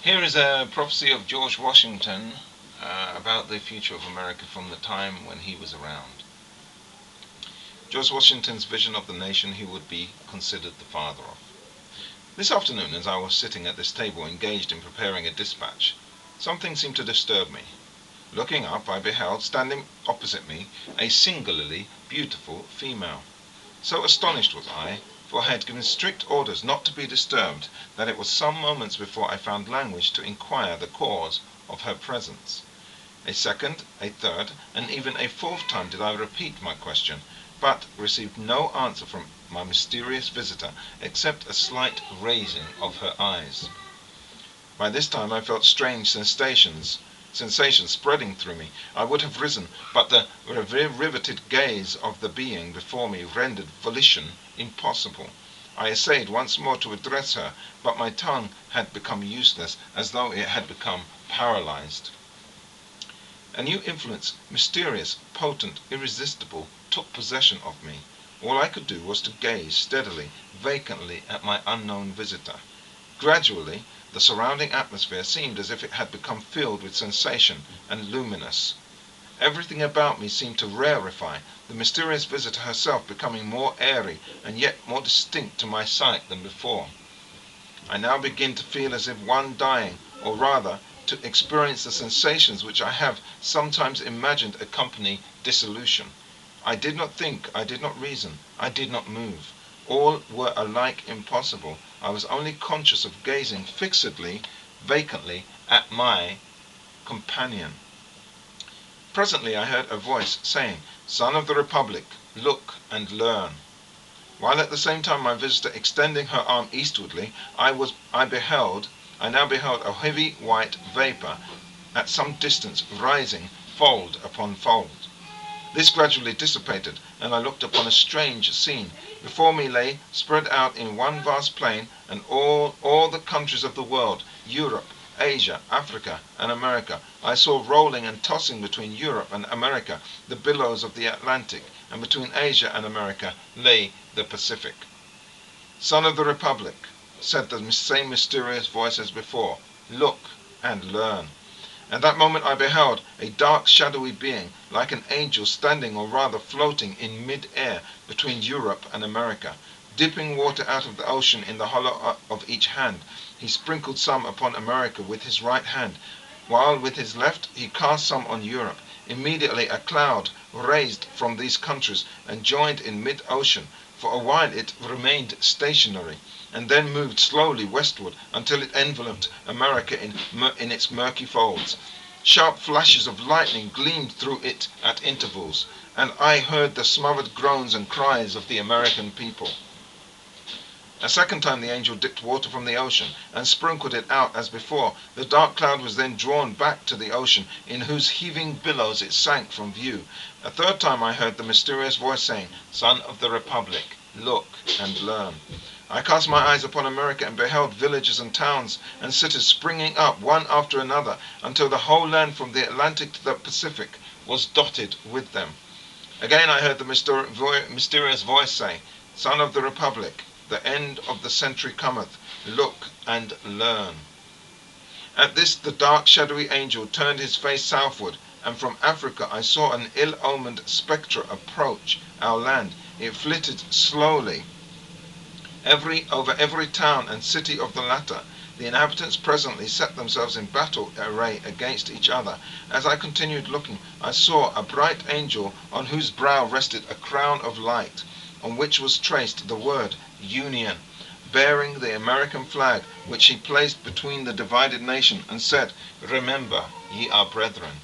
Here is a prophecy of George Washington about the future of America from the time when he was around. George Washington's vision of the nation he would be considered the father of. This afternoon, as I was sitting at this table engaged in preparing a dispatch, something seemed to disturb me. Looking up, I beheld, standing opposite me, a singularly beautiful female. So astonished was I, for I had given strict orders not to be disturbed, that it was some moments before I found language to inquire the cause of her presence. A second, a third, and even a fourth time did I repeat my question, but received no answer from my mysterious visitor, except a slight raising of her eyes. By this time I felt strange sensations spreading through me. I would have risen, but the riveted gaze of the being before me rendered volition impossible. I essayed once more to address her, but my tongue had become useless, as though it had become paralyzed. A new influence, mysterious, potent, irresistible, took possession of me. All I could do was to gaze steadily, vacantly at my unknown visitor. Gradually, the surrounding atmosphere seemed as if it had become filled with sensation and luminous. Everything about me seemed to rarefy, the mysterious visitor herself becoming more airy and yet more distinct to my sight than before. I now begin to feel as if one dying, or rather, to experience the sensations which I have sometimes imagined accompany dissolution. I did not think, I did not reason, I did not move. All were alike impossible. I was only conscious of gazing fixedly, vacantly, at my companion. Presently I heard a voice saying, "Son of the Republic, look and learn." While at the same time my visitor extending her arm eastwardly, I now beheld a heavy white vapor at some distance rising fold upon fold. This gradually dissipated, and I looked upon a strange scene. Before me lay, spread out in one vast plain, and all the countries of the world, Europe, Asia, Africa, and America. I saw rolling and tossing between Europe and America the billows of the Atlantic, and between Asia and America lay the Pacific. "Son of the Republic," said the same mysterious voice as before, "look and learn." At that moment I beheld a dark shadowy being, like an angel, standing or rather floating in mid-air between Europe and America. Dipping water out of the ocean in the hollow of each hand, he sprinkled some upon America with his right hand, while with his left he cast some on Europe. Immediately a cloud raised from these countries and joined in mid-ocean. For a while it remained stationary, and then moved slowly westward until it enveloped America in its murky folds. Sharp flashes of lightning gleamed through it at intervals, and I heard the smothered groans and cries of the American people. A second time the angel dipped water from the ocean, and sprinkled it out as before. The dark cloud was then drawn back to the ocean, in whose heaving billows it sank from view. A third time I heard the mysterious voice saying, "Son of the Republic, look and learn." I cast my eyes upon America, and beheld villages and towns and cities springing up one after another, until the whole land from the Atlantic to the Pacific was dotted with them. Again I heard the mysterious voice say, "Son of the Republic, the end of the century cometh, look and learn." At this the dark shadowy angel turned his face southward, and from Africa I saw an ill-omened spectre approach our land. It flitted slowly over every town and city of the latter. The inhabitants presently set themselves in battle array against each other. As I continued looking, I saw a bright angel on whose brow rested a crown of light, on which was traced the word Union, bearing the American flag, which he placed between the divided nation, and said, "Remember, ye are brethren."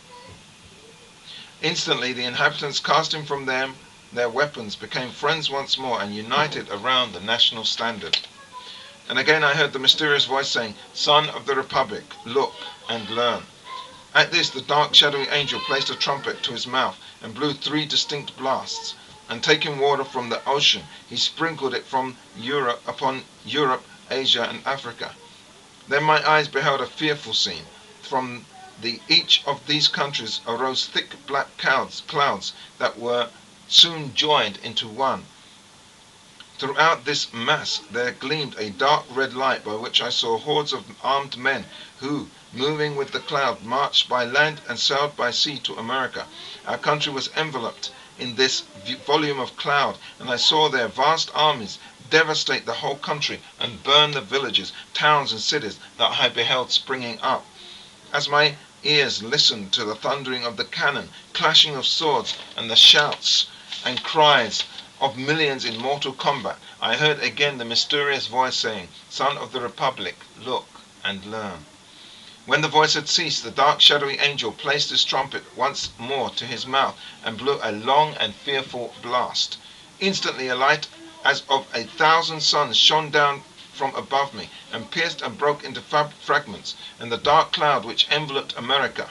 Instantly the inhabitants, casting from them their weapons, became friends once more, and united around the national standard. And again I heard the mysterious voice saying, "Son of the Republic, look and learn." At this the dark shadowy angel placed a trumpet to his mouth, and blew 3 distinct blasts, and taking water from the ocean, he sprinkled it from upon Europe, Asia, and Africa. Then my eyes beheld a fearful scene. From each of these countries arose thick black clouds that were soon joined into one. Throughout this mass there gleamed a dark red light by which I saw hordes of armed men who, moving with the cloud, marched by land and sailed by sea to America. Our country was enveloped in this volume of cloud, and I saw their vast armies devastate the whole country and burn the villages, towns, and cities that I beheld springing up. As my ears listened to the thundering of the cannon, clashing of swords, and the shouts and cries of millions in mortal combat, I heard again the mysterious voice saying, "Son of the Republic, look and learn." When the voice had ceased, the dark shadowy angel placed his trumpet once more to his mouth and blew a long and fearful blast. Instantly a light as of 1,000 suns shone down from above me, and pierced and broke into fragments, and the dark cloud which enveloped America.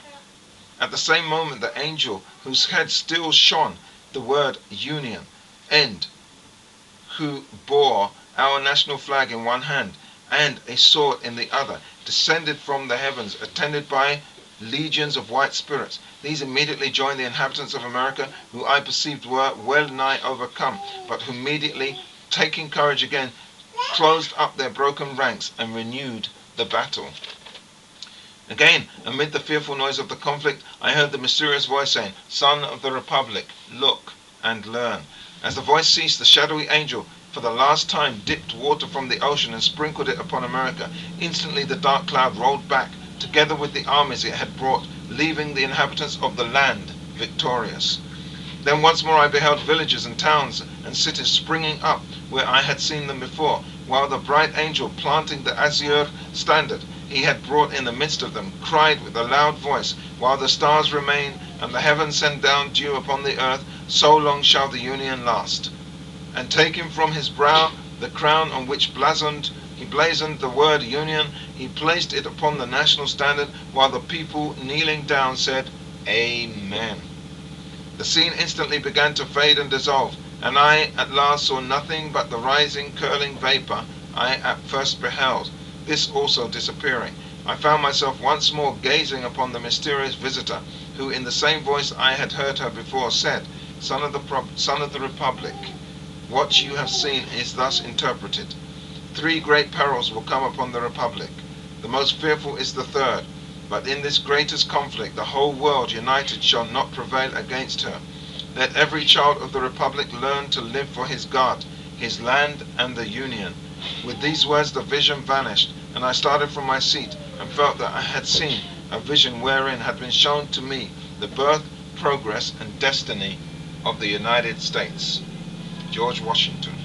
At the same moment the angel, whose head still shone the word Union, and who bore our national flag in one hand and a sword in the other, descended from the heavens, attended by legions of white spirits. These immediately joined the inhabitants of America, who I perceived were well nigh overcome, but who immediately, taking courage again, closed up their broken ranks and renewed the battle. Again, amid the fearful noise of the conflict, I heard the mysterious voice saying, "Son of the Republic, look and learn." As the voice ceased, the shadowy angel for the last time dipped water from the ocean and sprinkled it upon America. Instantly the dark cloud rolled back, together with the armies it had brought, leaving the inhabitants of the land victorious. Then once more I beheld villages and towns and cities springing up where I had seen them before, while the bright angel, planting the azure standard he had brought in the midst of them, cried with a loud voice, "While the stars remain and the heavens send down dew upon the earth, so long shall the Union last." And taking from his brow the crown on which he blazoned the word Union, he placed it upon the national standard, while the people, kneeling down, said, "Amen." The scene instantly began to fade and dissolve, and I at last saw nothing but the rising, curling vapor I at first beheld, this also disappearing. I found myself once more gazing upon the mysterious visitor, who in the same voice I had heard her before said, Son of the Republic, what you have seen is thus interpreted. 3 great perils will come upon the Republic. The most fearful is the third. But in this greatest conflict the whole world united shall not prevail against her. Let every child of the Republic learn to live for his God, his land, and the Union. With these words the vision vanished, and I started from my seat and felt that I had seen a vision wherein had been shown to me the birth, progress, and destiny of the United States. George Washington.